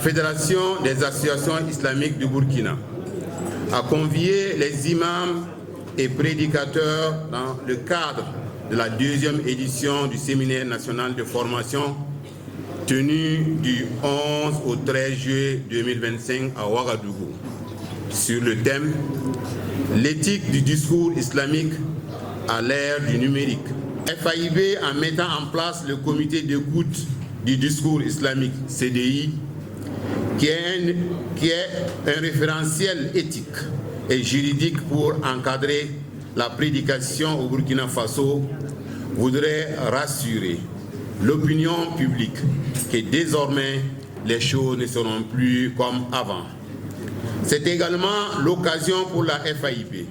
Fédération des associations islamiques du Burkina a convié les imams et prédicateurs dans le cadre de la 2e édition du séminaire national de formation tenu du 11 au 13 juillet 2025 à Ouagadougou sur le thème « L'éthique du discours islamique à l'ère du numérique ». FAIB, en mettant en place le comité d'écoute du discours islamique CDI, qui est un référentiel éthique et juridique pour encadrer la prédication au Burkina Faso, voudrait rassurer l'opinion publique que désormais les choses ne seront plus comme avant. C'est également l'occasion pour la FAIB,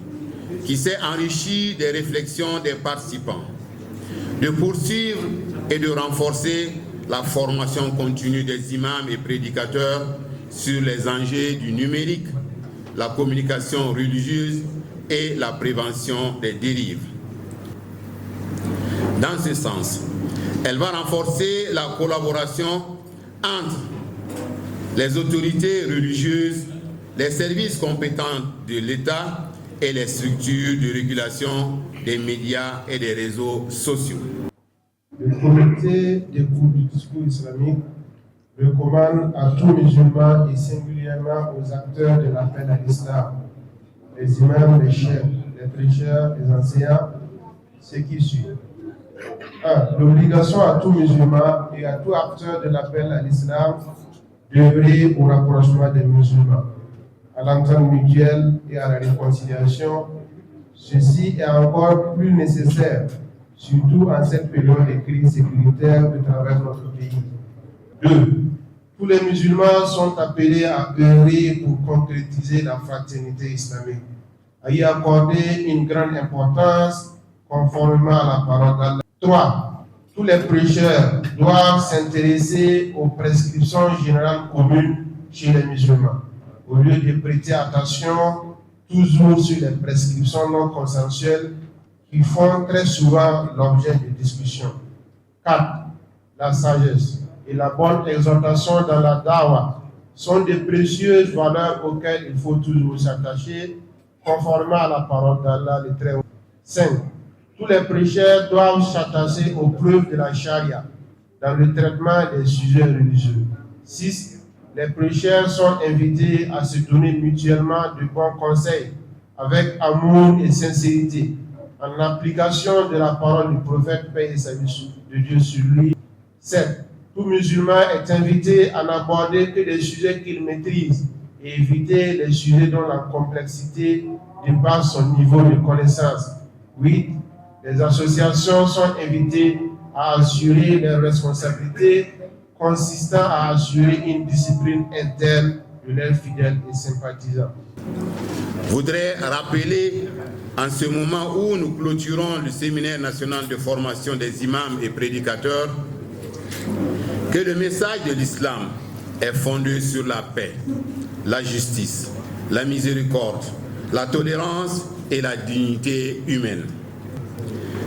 qui s'est enrichie des réflexions des participants, de poursuivre et de renforcer la formation continue des imams et prédicateurs sur les enjeux du numérique, la communication religieuse et la prévention des dérives. Dans ce sens, elle va renforcer la collaboration entre les autorités religieuses, les services compétents de l'État et les structures de régulation des médias et des réseaux sociaux. Le comité d'écoute du discours islamique recommande à tous musulmans et singulièrement aux acteurs de l'appel à l'islam, les imams, les chefs, les prêcheurs, les enseignants, ce qui suit. 1. L'obligation à tout musulman et à tout acteur de l'appel à l'islam d'œuvrer au rapprochement des musulmans, à l'entente mutuelle et à la réconciliation. Ceci est encore plus nécessaire, surtout en cette période de crise sécuritaire que traverse notre pays. 2. Tous les musulmans sont appelés à œuvrer pour concrétiser la fraternité islamique, à y accorder une grande importance conformément à la parole d'Allah. 3. Tous les prêcheurs doivent s'intéresser aux prescriptions générales communes chez les musulmans, au lieu de prêter attention toujours sur les prescriptions non consensuelles qui font très souvent l'objet de discussions. 4. La sagesse et la bonne exhortation dans la dawa sont de précieuses valeurs auxquelles il faut toujours s'attacher, conformément à la parole d'Allah le Très-Haut. 5. Tous les prêcheurs doivent s'attacher aux preuves de la charia dans le traitement des sujets religieux. 6. Les prêcheurs sont invités à se donner mutuellement de bons conseils avec amour et sincérité, en application de la parole du prophète, paix et salut de Dieu sur lui. 7. Tout musulman est invité à n'aborder que des sujets qu'il maîtrise et éviter les sujets dont la complexité dépasse son niveau de connaissance. 8. Les associations sont invitées à assurer les responsabilités consistant à assurer une discipline interne de leurs fidèles et sympathisants. Je voudrais rappeler, en ce moment où nous clôturons le séminaire national de formation des imams et prédicateurs, que le message de l'islam est fondé sur la paix, la justice, la miséricorde, la tolérance et la dignité humaine.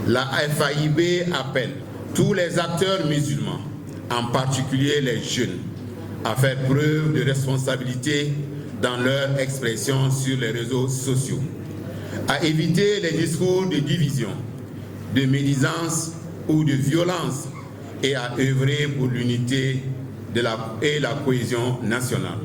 La FAIB appelle tous les acteurs musulmans, en particulier les jeunes, à faire preuve de responsabilité dans leur expression sur les réseaux sociaux, à éviter les discours de division, de médisance ou de violence et à œuvrer pour l'unité et la cohésion nationale.